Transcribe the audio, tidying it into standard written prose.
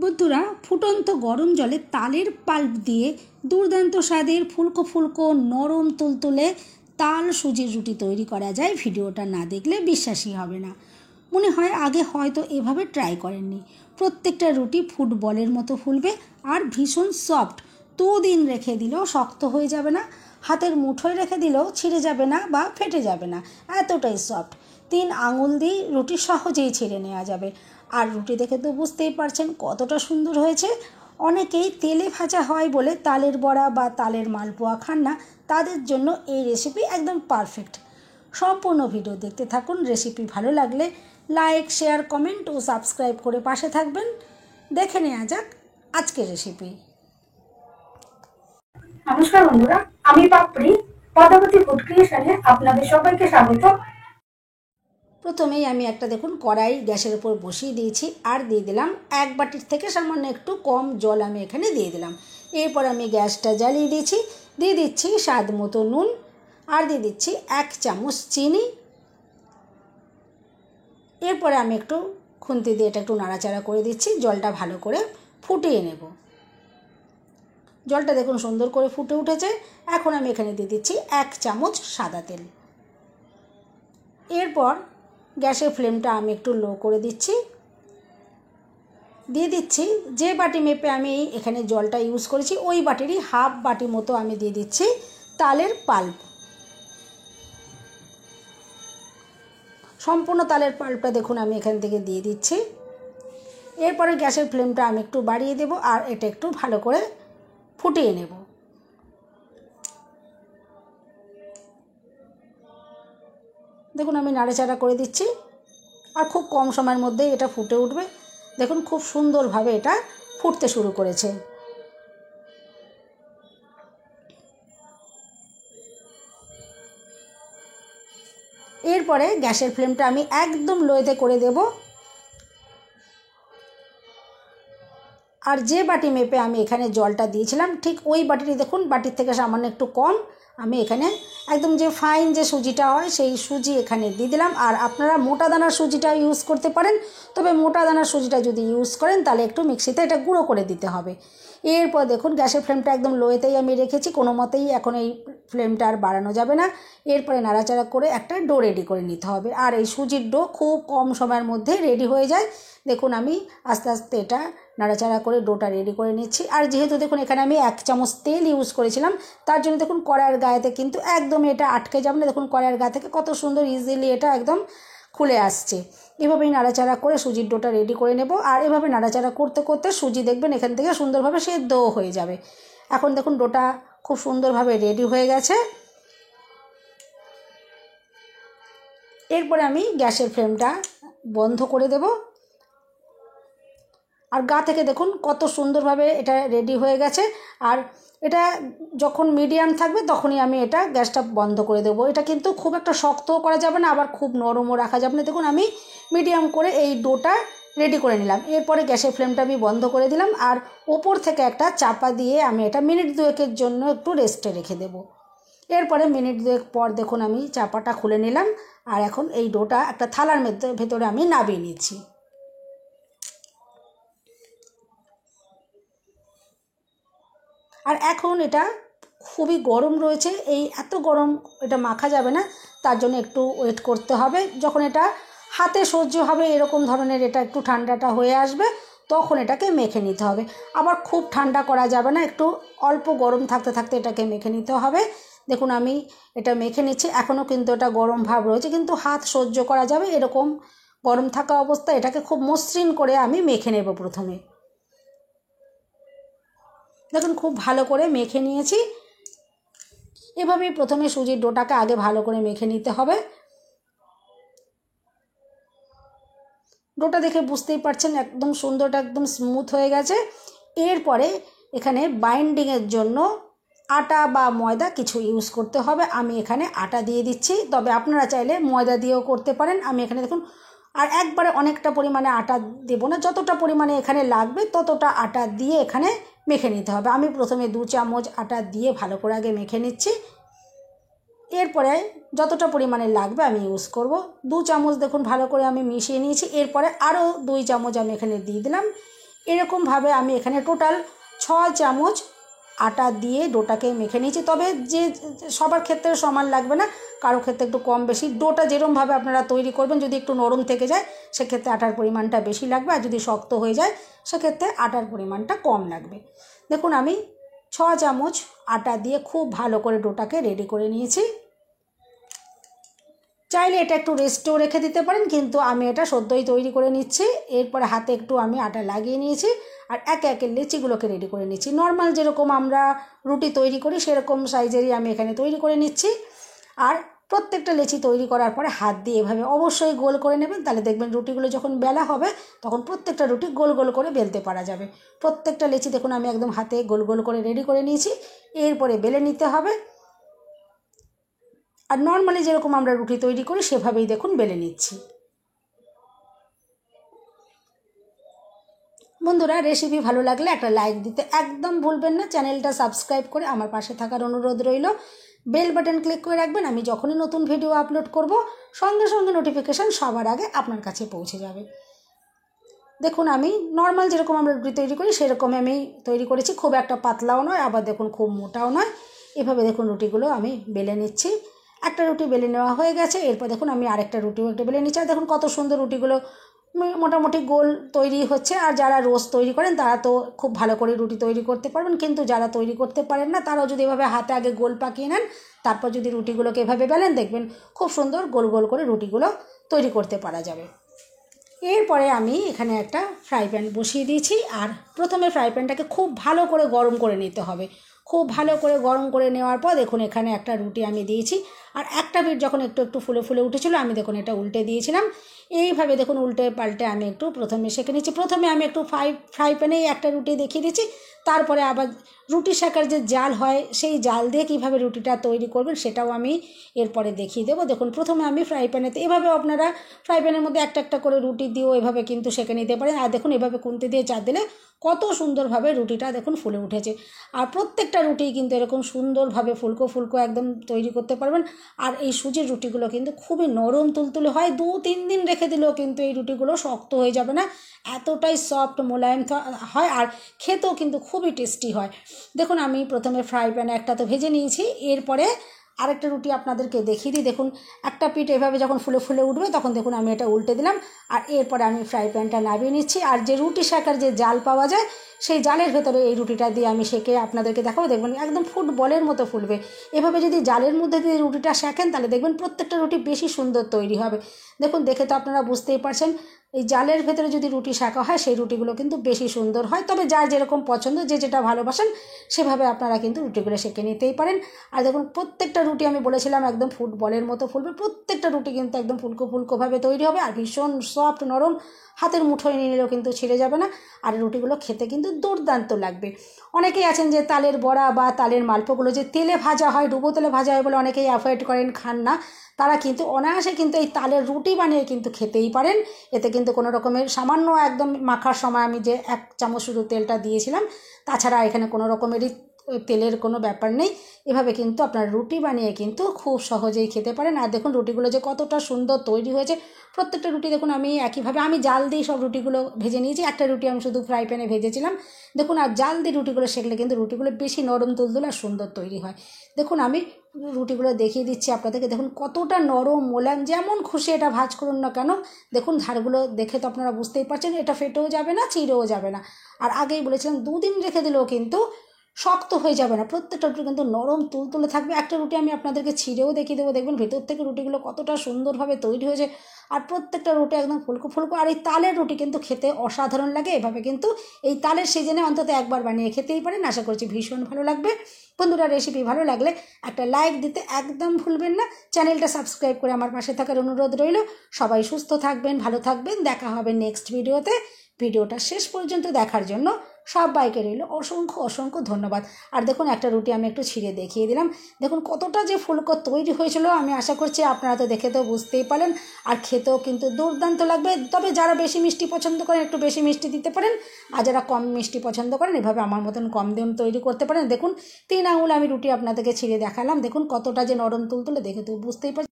বন্ধুরা, ফুটন্ত গরম জলে তালের পাল্প দিয়ে দুর্দান্ত স্বাদের ফুলকো ফুলকো নরম তুলতুলে তাল সুজির রুটি তৈরি করা যায়। ভিডিওটা না দেখলে বিশ্বাসই হবে না। মনে হয় আগে হয়তো এভাবে ট্রাই করেননি। প্রত্যেকটা রুটি ফুটবলের মতো ফুলবে আর ভীষণ সফট। দুদিন রেখে দিলেও শক্ত হয়ে যাবে না, হাতের মুঠোয় রেখে দিলেও ছিঁড়ে যাবে না বা ফেটে যাবে না, এতটাই সফট। 3 আঙুল দিয়ে রুটি সহজেই ছেড়ে নেওয়া যাবে। আর রুটি দেখে তো বুঝতেই পারছেন কতটা সুন্দর হয়েছে। অনেকেই তেলে ভাজা হয় বলে তালের বড়া বা তালের মালপোয়া খান না, তাদের জন্য এই রেসিপি একদম পারফেক্ট। সম্পূর্ণ ভিডিও দেখতে থাকুন। রেসিপি ভালো লাগলে লাইক, শেয়ার, কমেন্ট ও সাবস্ক্রাইব করে পাশে থাকবেন। দেখে নেওয়া যাক আজকের রেসিপি। নমস্কার বন্ধুরা, আমি পাপড়ি পদ্মাবতী ফুড ক্রিয়েশনে আপনাদের সবাইকে স্বাগত। প্রথমেই আমি একটা দেখুন কড়াই গ্যাসের উপর বসিয়ে দিয়েছি আর দিয়ে দিলাম 1 বাটির থেকে সামান্য একটু কম জল আমি এখানে দিয়ে দিলাম। এরপর আমি গ্যাসটা জ্বালিয়ে দিয়েছি, দিয়ে দিচ্ছি স্বাদ মতো নুন আর দিয়ে দিচ্ছি 1 চামচ চিনি। এরপরে আমি একটু খুন্তি দিয়ে এটা একটু নাড়াচাড়া করে দিচ্ছি, জলটা ভালো করে ফুটিয়ে নেব। জলটা দেখুন সুন্দর করে ফুটে উঠেছে। এখন আমি এখানে দিয়ে দিচ্ছি 1 চামচ সাদা তেল। এরপর গ্যাসের ফ্লেমটা আমি একটু লো করে দিচ্ছি। দিয়ে দিচ্ছি যে বাটি মেপে আমি এখানে জলটা ইউজ করেছি ওই বাটিরই হাফ বাটি মতো আমি দিয়ে দিচ্ছি তালের পাল্প। সম্পূর্ণ তালের পাল্পটা দেখুন আমি এখান থেকে দিয়ে দিচ্ছি। এরপরে গ্যাসের ফ্লেমটা আমি একটু বাড়িয়ে দেব আর এটা একটু ভালো করে ফুটিয়ে নেব। দেখুন আমি নাড়াচাড়া করে দিচ্ছি আর খুব কম সময়ের মধ্যেই এটা ফুটে উঠবে। দেখুন খুব সুন্দরভাবে এটা ফুটতে শুরু করেছে। এরপরে গ্যাসের ফ্লেমটা আমি একদম লোতে করে দেব। আর যে বাটি মেপে আমি এখানে জলটা দিয়েছিলাম ঠিক ওই বাটিটি দেখুন বাটির থেকে সামান্য একটু কম আমি এখানে একদম যে ফাইন যে সুজিটা হয় সেই সুজি এখানে দিয়ে দিলাম। আর আপনারা মোটা দানার সুজিটা ইউজ করতে পারেন, তবে মোটা দানার সুজিটা যদি ইউজ করেন তাহলে একটু মিক্সিতে এটা গুঁড়ো করে দিতে হবে। এরপর দেখুন গ্যাসের ফ্লেমটা একদম লোয়েতেই আমি রেখেছি, কোনো মতেই এখন এই ফ্লেমটা আর বাড়ানো যাবে না। এরপরে নাড়াচাড়া করে একটা ডো রেডি করে নিতে হবে। আর এই সুজির ডো খুব কম সময়ের মধ্যে রেডি হয়ে যায়। দেখুন আমি আস্তে আস্তে এটা নাড়াচাড়া করে ডোটা রেডি করে নিচ্ছি। আর যেহেতু দেখুন এখানে আমি 1 চামচ তেল ইউজ করেছিলাম, তার জন্য দেখুন কড়াইয়ের গায়েতে কিন্তু একদম এটা আটকে যাবে না। দেখুন কড়াইয়ের গা থেকে কত সুন্দর ইজিলি এটা একদম খুলে আসছে। এভাবেই নাড়াচাড়া করে সুজির ডোটা রেডি করে নেব। আর এভাবে নাড়াচাড়া করতে করতে সুজি দেখবেন এখান থেকে সুন্দরভাবে সেদ্ধও হয়ে যাবে। এখন দেখুন ডোটা খুব সুন্দরভাবে রেডি হয়ে গেছে। এরপরে আমি গ্যাসের ফ্লেমটা বন্ধ করে দেব। আর গা থেকে দেখুন কত সুন্দরভাবে এটা রেডি হয়ে গেছে। আর এটা যখন মিডিয়াম থাকবে তখনই আমি এটা গ্যাসটা বন্ধ করে দেবো। এটা কিন্তু খুব একটা শক্তও করা যাবে না, আবার খুব নরমও রাখা যাবে না। দেখুন আমি মিডিয়াম করে এই ডোটা রেডি করে নিলাম। এরপরে গ্যাসের ফ্লেমটা আমি বন্ধ করে দিলাম আর ওপর থেকে একটা চাপা দিয়ে আমি এটা মিনিট 2-এর জন্য একটু রেস্টে রেখে দেব। এরপরে মিনিট 2 পর দেখুন আমি চাপাটা খুলে নিলাম। আর এখন এই ডোটা একটা থালার ভেতরে আমি নামিয়ে নিচ্ছি। আর এখন এটা খুবই গরম রয়েছে, এই এত গরম এটা মাখা যাবে না, তার জন্য একটু ওয়েট করতে হবে। যখন এটা হাতে সহ্য হবে এরকম ধরনের এটা একটু ঠান্ডাটা হয়ে আসবে তখন এটাকে মেখে নিতে হবে। আবার খুব ঠান্ডা করা যাবে না, একটু অল্প গরম থাকতে থাকতে এটাকে মেখে নিতে হবে। দেখুন আমি এটা মেখে নিচ্ছি, এখনও কিন্তু এটা গরম ভাব রয়েছে, কিন্তু হাত সহ্য করা যাবে এরকম গরম থাকা অবস্থায় এটাকে খুব মসৃণ করে আমি মেখে নেব। প্রথমে দেখুন খুব ভালো করে মেখে নিয়েছি। এভাবেই প্রথমে সুজির ডোটাকে আগে ভালো করে মেখে নিতে হবে। ডোটা দেখে বুঝতেই পারছেন একদম সুন্দরটা একদম স্মুথ হয়ে গেছে। এরপরে এখানে বাইন্ডিংয়ের জন্য আটা বা ময়দা কিছু ইউজ করতে হবে। আমি এখানে আটা দিয়ে দিচ্ছি, তবে আপনারা চাইলে ময়দা দিয়েও করতে পারেন। আমি এখানে দেখুন আর একবারে অনেকটা পরিমাণে আটা দেব না, যতটা পরিমাণে এখানে লাগবে ততটা আটা দিয়ে এখানে মেখে নিতে হবে। আমি প্রথমে 2 চামচ আটা দিয়ে ভালো করে আগে মেখে নিচ্ছি। এরপরে যতটা পরিমাণে লাগবে আমি ইউজ করব। 2 চামচ দেখুন ভালো করে আমি মিশিয়ে নিয়েছি। এরপরে আরও 2 চামচ আমি এখানে দিয়ে দিলাম। এরকমভাবে আমি এখানে টোটাল 6 চামচ আটা দিয়ে ডোটাকে মেখে নিয়েছি। তবে যে সবার ক্ষেত্রে সমান লাগবে না, কারো ক্ষেত্রে একটু কম বেশি। ডোটা যেরকমভাবে আপনারা তৈরি করবেন, যদি একটু নরম থেকে যায় সেক্ষেত্রে আটার পরিমাণটা বেশি লাগবে, আর যদি শক্ত হয়ে যায় সেক্ষেত্রে আটার পরিমাণটা কম লাগবে। দেখুন আমি 6 চামচ আটা দিয়ে খুব ভালো করে ডোটাকে রেডি করে নিয়েছি। চাইলে এটা একটু রেস্টেও রেখে দিতে পারেন, কিন্তু আমি এটা সদ্যই তৈরি করে নিচ্ছি। এরপরে হাতে একটু আমি আটা লাগিয়ে নিয়েছি আর একে একে লেচিগুলোকে রেডি করে নিচ্ছি। নর্মাল যেরকম আমরা রুটি তৈরি করি সেরকম সাইজেরই আমি এখানে তৈরি করে নিচ্ছি। আর প্রত্যেকটা লেচি তৈরি করার পরে হাত দিয়ে এভাবে অবশ্যই গোল করে নেবেন, তাহলে দেখবেন রুটিগুলো যখন বেলা হবে তখন প্রত্যেকটা রুটি গোল গোল করে বেলতে পারা যাবে। প্রত্যেকটা লেচি দেখুন আমি একদম হাতে গোল গোল করে রেডি করে নিয়েছি। এরপরে বেলে নিতে হবে, আর নর্মালি যেরকম আমরা রুটি তৈরি করি সেভাবেই দেখুন বেলে নিচ্ছি। বন্ধুরা, রেসিপি ভালো লাগলে একটা লাইক দিতে একদম ভুলবেন না। চ্যানেলটা সাবস্ক্রাইব করে আমার পাশে থাকার অনুরোধ রইল। বেল বাটন ক্লিক করে রাখবেন, আমি যখনই নতুন ভিডিও আপলোড করব সঙ্গে সঙ্গে নোটিফিকেশান সবার আগে আপনার কাছে পৌঁছে যাবে। দেখুন আমি নর্মাল যেরকম আমরা রুটি তৈরি করি সেরকম আমি তৈরি করেছি, খুব একটা পাতলাও নয় আবার দেখুন খুব মোটাও নয়। এভাবে দেখুন রুটিগুলো আমি বেলে নিচ্ছি। একটা রুটি বেলে নেওয়া হয়ে গেছে, এরপর দেখুন আমি আরেকটা রুটিও একটা বেলে নিচ্ছি। আর দেখুন কত সুন্দর রুটিগুলো মোটামুটি গোল তৈরি হচ্ছে। আর যারা রোজ তৈরি করেন তারা তো খুব ভালো করে রুটি তৈরি করতে পারবেন, কিন্তু যারা তৈরি করতে পারেন না তারাও যদি এভাবে হাতে আগে গোল পাকিয়ে নেন, তারপর যদি রুটিগুলোকে এভাবে বেলেন দেখবেন খুব সুন্দর গোল গোল করে রুটিগুলো তৈরি করতে পারা যাবে। এরপরে আমি এখানে একটা ফ্রাই প্যান বসিয়ে দিয়েছি, আর প্রথমে ফ্রাই প্যানটাকে খুব ভালো করে গরম করে নিতে হবে। খুব ভালো করে গরম করে নেওয়ার পর দেখুন এখানে একটা রুটি আমি দিয়েছি, আর একটা পিঠ যখন একটু একটু ফুলে ফুলে উঠেছিল আমি দেখুন এটা উল্টে দিয়েছিলাম। এইভাবে দেখুন উল্টে পাল্টে আমি একটু প্রথমে সেঁকে নিচ্ছি। প্রথমে আমি একটু ফ্রাই প্যানেই একটা রুটি দেখিয়ে দিচ্ছি, তারপরে আবার রুটি সেঁকার যে জাল হয় সেই জাল দিয়ে কীভাবে রুটিটা তৈরি করবেন সেটাও আমি এরপরে দেখিয়ে দেবো। দেখুন প্রথমে আমি ফ্রাই প্যানেতে এভাবে আপনারা ফ্রাই প্যানের মধ্যে একটা একটা করে রুটি দিয়েও এভাবে কিন্তু সেঁকে নিতে পারেন। আর দেখুন এভাবে খুন্তি দিয়ে চাপ দিলে কত সুন্দরভাবে রুটিটা দেখুন ফুলে উঠেছে। আর প্রত্যেকটা রুটি কিন্তু এরকম সুন্দরভাবে ফুলকো ফুলকো একদম তৈরি করতে পারবেন। আর এই সুজির রুটিগুলো কিন্তু খুবই নরম তুলতুলে হয়, 2-3 দিন রেখে দিলেও কিন্তু এই রুটিগুলো শক্ত হয়ে যাবে না, এতটাই সফট মোলায়েম হয়, আর খেতেও কিন্তু খুবই টেস্টি হয়। দেখুন আমি প্রথমে ফ্রাই প্যানে একটা তো ভেজে নিয়েছি, এরপরে আরেকটা রুটি আপনাদেরকে দেখিয়ে দিই। দেখুন একটা পিঠ এভাবে যখন ফুলে ফুলে উঠবে তখন দেখুন আমি এটা উল্টে দিলাম, আর এরপরে আমি ফ্রাই প্যানটা নামিয়ে নিচ্ছি। আর যে রুটি সেঁকার যে জাল পাওয়া যায় সেই জালের ভেতরে এই রুটিটা দিয়ে আমি সেঁকে আপনাদেরকে দেখাবো। দেখবেন একদম ফুটবলের মতো ফুলবে। এভাবে যদি জালের মধ্যে দিয়ে রুটিটা সেঁকেন তাহলে দেখবেন প্রত্যেকটা রুটি বেশি সুন্দর তৈরি হবে। দেখুন দেখে তো আপনারা বুঝতেই পারছেন, এই জালের ভেতরে যদি রুটি সেঁকা হয় সেই রুটিগুলো কিন্তু বেশি সুন্দর হয়। তবে যার যেরকম পছন্দ, যে যেটা ভালোবাসেন সেভাবে আপনারা কিন্তু রুটিগুলো সেঁকে নিতেই পারেন। আর দেখুন প্রত্যেকটা রুটি আমি বলেছিলাম একদম ফুটবলের মতো ফুলবে। প্রত্যেকটা রুটি কিন্তু একদম ফুলকো ফুলকোভাবে তৈরি হবে, আর ভীষণ সফট নরম, হাতের মুঠোয় নিয়ে নিলেও কিন্তু ছিঁড়ে যাবে না। আর রুটিগুলো খেতে কিন্তু দুর্দান্ত লাগবে। অনেকেই আছেন যে তালের বড়া বা তালের মালপোগুলো যে তেলে ভাজা হয়, ডুবো তেলে ভাজা হয় বলে অনেকেই অ্যাভয়েড করেন, খান না, তারা কিন্তু অনায়াসে কিন্তু এই তালের রুটি বানিয়ে কিন্তু খেতেই পারেন। এতে কিন্তু কোনো রকমের সামান্য একদম মাখার সময় আমি যে 1 চামচ শুধু তেলটা দিয়েছিলাম, তাছাড়া এখানে কোনো রকমেরই তেলের কোনো ব্যাপার নেই। এভাবে কিন্তু আপনার রুটি বানিয়ে কিন্তু খুব সহজেই খেতে পারেন। আর দেখুন রুটিগুলো যে কতটা সুন্দর তৈরি হয়েছে। প্রত্যেকটা রুটি দেখুন আমি একইভাবে আমি জাল দিয়ে সব রুটিগুলো ভেজে নিয়েছি। একটা রুটি আমি শুধু ফ্রাই প্যানে ভেজেছিলাম। দেখুন আর জাল দিয়ে রুটিগুলো সেঁকলে কিন্তু রুটিগুলো বেশি নরম তুলতুলে আর সুন্দর তৈরি হয়। দেখুন আমি রুটিগুলো দেখিয়ে দিচ্ছি আপনাদেরকে। দেখুন কতটা নরম মোলায়েম, যেমন খুশি এটা ভাজ করুন না কেন দেখুন ধারগুলো দেখে তো আপনারা বুঝতেই পারছেন এটা ফেটেও যাবে না, ছিঁড়েও যাবে না। আর আগেই বলেছিলাম 2 দিন রেখে দিলেও কিন্তু শক্ত হয়ে যাবে না, প্রত্যেকটা রুটি কিন্তু নরম তুলতুলে থাকবে। একটা রুটি আমি আপনাদেরকে ছিঁড়েও দেখিয়ে দেবো, দেখবেন ভেতর থেকে রুটিগুলো কতটা সুন্দরভাবে তৈরি হয়েছে। আর প্রত্যেকটা রুটি একদম ফুলকো ফুলকো। আর এই তালের রুটি কিন্তু খেতে অসাধারণ লাগে। এভাবে কিন্তু এই তালের সিজনে অন্তত একবার বানিয়ে খেতেই পারেন, আশা করছি ভীষণ ভালো লাগবে। বন্ধুরা রেসিপি ভালো লাগলে একটা লাইক দিতে একদম ভুলবেন না। চ্যানেলটা সাবস্ক্রাইব করে আমার পাশে থাকার অনুরোধ রইল। সবাই সুস্থ থাকবেন, ভালো থাকবেন, দেখা হবে নেক্সট ভিডিওতে। ভিডিওটা শেষ পর্যন্ত দেখার জন্য সবাইকে রইল অসংখ্য অসংখ্য ধন্যবাদ। আর দেখুন একটা রুটি আমি একটু ছিঁড়ে দেখিয়ে দিলাম, দেখুন কতটা যে ফুলকো তৈরি হয়েছিল। আমি আশা করছি আপনারা তো দেখে তো বুঝতেই পারলেন, আর খেতেও কিন্তু দুর্দান্ত লাগবে। তবে যারা বেশি মিষ্টি পছন্দ করেন একটু বেশি মিষ্টি দিতে পারেন, আর যারা কম মিষ্টি পছন্দ করেন এভাবে আমার মতন কম দাম তৈরি করতে পারেন। দেখুন 3 আঙুল আমি রুটি আপনাদেরকে ছিঁড়ে দেখালাম, দেখুন কতটা যে নরম তুলতুলে, দেখে তো বুঝতেই পারছেন।